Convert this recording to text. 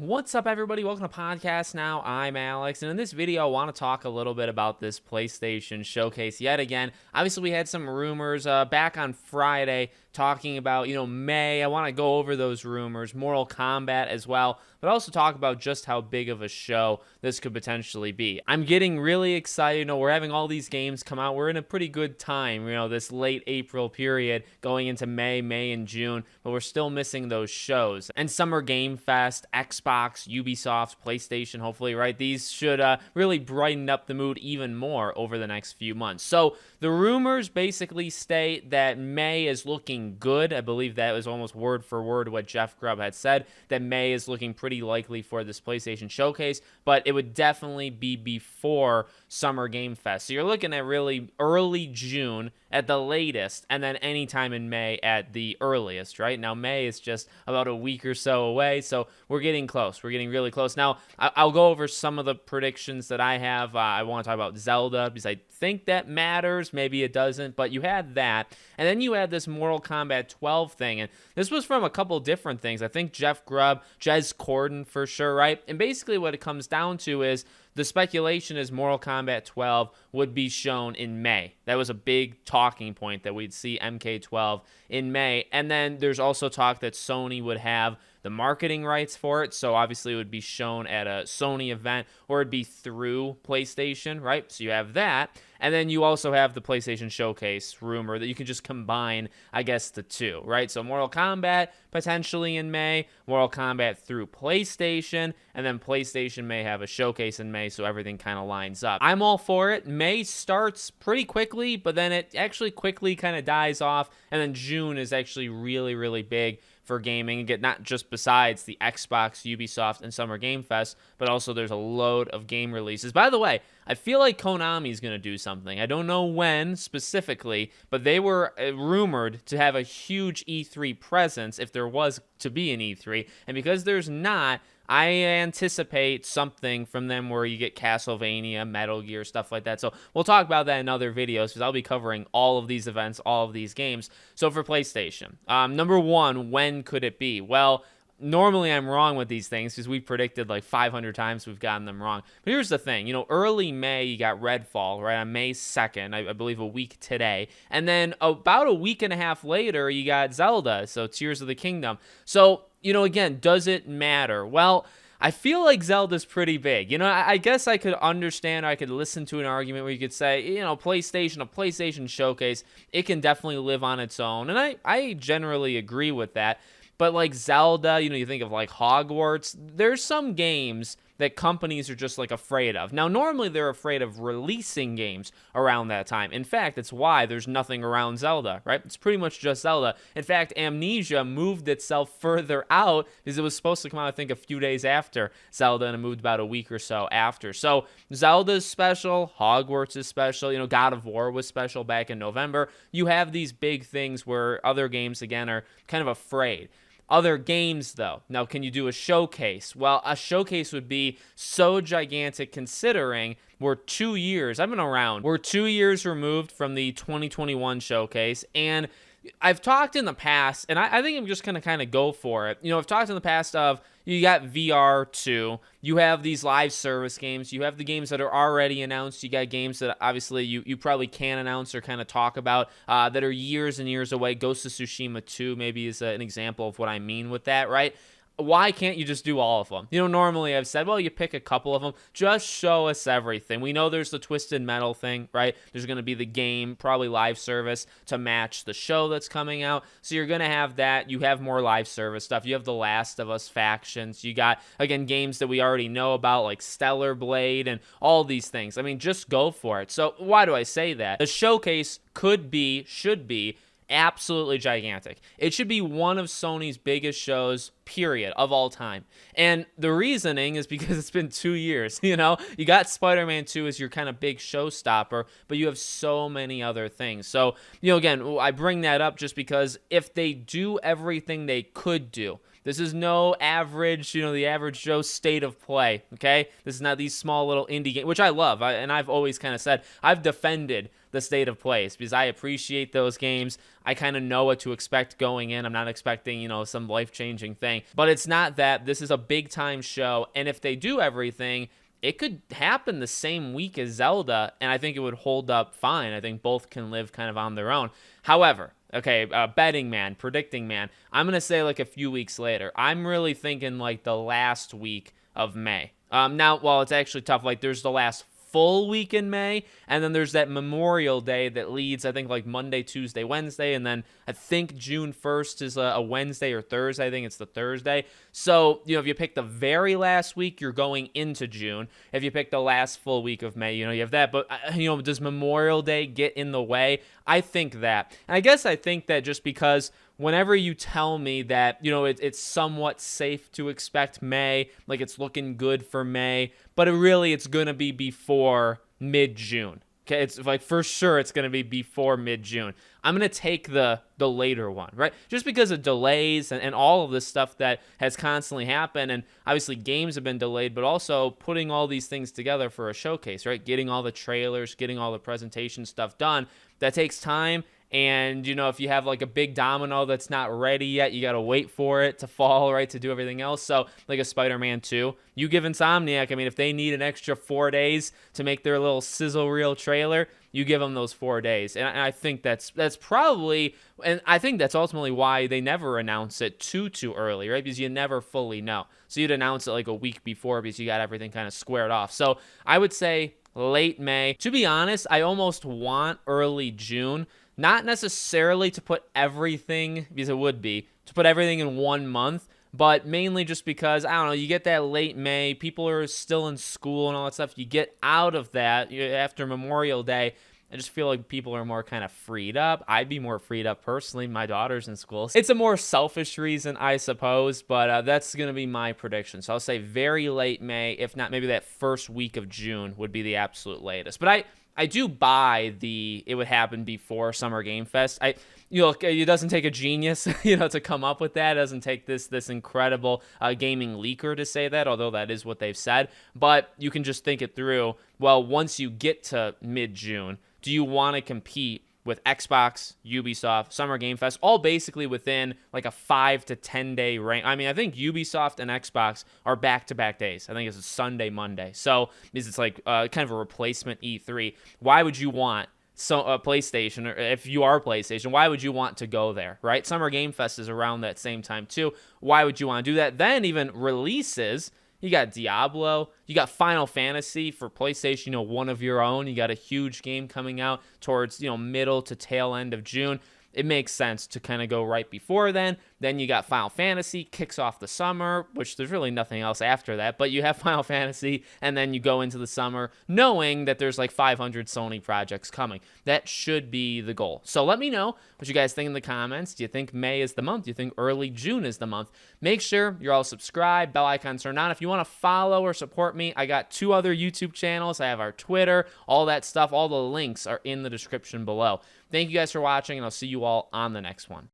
What's up, everybody? Welcome to Podcast Now. I'm Alex, and in this video, I want to talk a little bit about this PlayStation showcase yet again. Obviously, we had some rumors back on Friday talking about, May. I want to go over those rumors, Mortal Kombat as well, but also talk about just how big of a show this could potentially be. I'm getting really excited. We're having all these games come out. We're in a pretty good time, this late April period going into May and June, but we're still missing those shows. And Summer Game Fest, Xbox, Ubisoft, PlayStation, hopefully, right? These should really brighten up the mood even more over the next few months. So the rumors basically state that May is looking good. I believe that was almost word for word what Jeff Grubb had said, that May is looking pretty likely for this PlayStation showcase, but it would definitely be before Summer Game Fest. So you're looking at really early June at the latest, and then anytime in May at the earliest, right? Now, May is just about a week or so away, so we're getting close. We're getting really close. Now, I'll go over some of the predictions that I have. I want to talk about Zelda, because I think that matters. Maybe it doesn't, but you had that. And then you had this Mortal Kombat 12 thing, and this was from a couple different things. I think Jeff Grubb, Jez Corden for sure, right? And basically what it comes down to is the speculation is Mortal Kombat 12 would be shown in May. That was a big talking point, that we'd see MK12 in May. And then there's also talk that Sony would have the marketing rights for it. So obviously it would be shown at a Sony event, or it'd be through PlayStation, right? So you have that. And then you also have the PlayStation Showcase rumor that you can just combine, I guess, the two, right? So Mortal Kombat potentially in May, Mortal Kombat through PlayStation, and then PlayStation may have a showcase in May, so everything kind of lines up. I'm all for it. May starts pretty quickly, but then it actually quickly kind of dies off, and then June is actually really, really big for gaming, and get not just besides the Xbox, Ubisoft, and Summer Game Fest, but also there's a load of game releases. By the way, I feel like Konami's going to do something. I don't know when specifically, but they were rumored to have a huge E3 presence if there was to be an E3, and because there's not, I anticipate something from them where you get Castlevania, Metal Gear, stuff like that. So we'll talk about that in other videos, because I'll be covering all of these events, all of these games. So for PlayStation, number one, when could it be? Well, normally I'm wrong with these things, because we've predicted like 500 times we've gotten them wrong. But here's the thing, early May, you got Redfall, right, on May 2nd, I believe a week today. And then about a week and a half later, you got Zelda, so Tears of the Kingdom. So, again, does it matter? Well, I feel like Zelda's pretty big. I guess I could understand, or I could listen to an argument where you could say, a PlayStation showcase, it can definitely live on its own. And I generally agree with that. But like Zelda, you think of like Hogwarts, there's some games that companies are just like afraid of. Now, normally they're afraid of releasing games around that time. In fact, it's why there's nothing around Zelda, right? It's pretty much just Zelda. In fact, Amnesia moved itself further out because it was supposed to come out, I think, a few days after Zelda, and it moved about a week or so after. So Zelda's special, Hogwarts is special, God of War was special back in November. You have these big things where other games, again, are kind of afraid. Other games, though. Now, can you do a showcase? Well, a showcase would be so gigantic considering we're 2 years. I've been around. We're 2 years removed from the 2021 showcase, and I've talked in the past, and I think I'm just going to kind of go for it. I've talked in the past of, you got VR2, you have these live service games, you have the games that are already announced, you got games that obviously you probably can announce or kind of talk about that are years and years away. Ghost of Tsushima 2 maybe is an example of what I mean with that, right? Why can't you just do all of them? Normally I've said, well, you pick a couple of them. Just show us everything. We know there's the Twisted Metal thing, right? There's going to be the game, probably live service to match the show that's coming out. So you're going to have that. You have more live service stuff. You have The Last of Us factions. You got, again, games that we already know about, like Stellar Blade and all these things. I mean, just go for it. So why do I say that? The showcase should be absolutely gigantic. It should be one of Sony's biggest shows, period, of all time. And the reasoning is because it's been 2 years, You got Spider-Man 2 as your kind of big showstopper, but you have so many other things. So, again, I bring that up just because if they do everything they could do, This is no average, the average Joe state of play, okay? This is not these small little indie games, which I love. And I've always kind of said, I've defended the state of plays because I appreciate those games. I kind of know what to expect going in. I'm not expecting, some life-changing thing. But it's not that. This is a big-time show, and if they do everything, it could happen the same week as Zelda, and I think it would hold up fine. I think both can live kind of on their own. However, okay, betting man, predicting man, I'm going to say like a few weeks later. I'm really thinking like the last week of May. Now, while it's actually tough, like there's the last full week in May, and then there's that Memorial Day that leads, I think, like Monday, Tuesday, Wednesday, and then I think June 1st is a Wednesday or Thursday. I think it's the Thursday. So, if you pick the very last week, you're going into June. If you pick the last full week of May, you have that. But, does Memorial Day get in the way? I think that. And I guess I think that just because whenever you tell me that, it's somewhat safe to expect May, like it's looking good for May, but it's going to be before mid-June. Okay, it's like for sure it's going to be before mid-June. I'm going to take the later one, right? Just because of delays and all of this stuff that has constantly happened. And obviously games have been delayed, but also putting all these things together for a showcase, right? Getting all the trailers, getting all the presentation stuff done, that takes time. And, if you have like a big domino that's not ready yet, you got to wait for it to fall, right, to do everything else. So like a Spider-Man 2, you give Insomniac, if they need an extra 4 days to make their little sizzle reel trailer, you give them those 4 days. And I think that's probably, and I think that's ultimately why they never announce it too early, right? Because you never fully know. So you'd announce it like a week before because you got everything kind of squared off. So I would say late May. To be honest, I almost want early June. Not necessarily to put everything, because it would be, to put everything in 1 month, but mainly just because, I don't know, you get that late May, people are still in school and all that stuff. You get out of that after Memorial Day. I just feel like people are more kind of freed up. I'd be more freed up personally. My daughter's in school. It's a more selfish reason, I suppose, but that's going to be my prediction. So I'll say very late May, if not maybe that first week of June would be the absolute latest. But I do buy it would happen before Summer Game Fest. It doesn't take a genius, to come up with that. It doesn't take this incredible gaming leaker to say that, although that is what they've said. But you can just think it through. Well, once you get to mid-June, do you want to compete with Xbox, Ubisoft, Summer Game Fest, all basically within like a 5 to 10 day range? I think Ubisoft and Xbox are back-to-back days. I think it's a Sunday, Monday. So it's like kind of a replacement E3. Why would you want PlayStation, or if you are PlayStation, why would you want to go there, right? Summer Game Fest is around that same time too. Why would you want to do that? Then even releases, you got Diablo, you got Final Fantasy for PlayStation, one of your own. You got a huge game coming out towards, middle to tail end of June. It makes sense to kind of go right before then. Then you got Final Fantasy, kicks off the summer, which there's really nothing else after that. But you have Final Fantasy, and then you go into the summer knowing that there's like 500 Sony projects coming. That should be the goal. So let me know what you guys think in the comments. Do you think May is the month? Do you think early June is the month? Make sure you're all subscribed, bell icon turned on. If you want to follow or support me, I got 2 other YouTube channels. I have our Twitter, all that stuff. All the links are in the description below. Thank you guys for watching, and I'll see you all on the next one.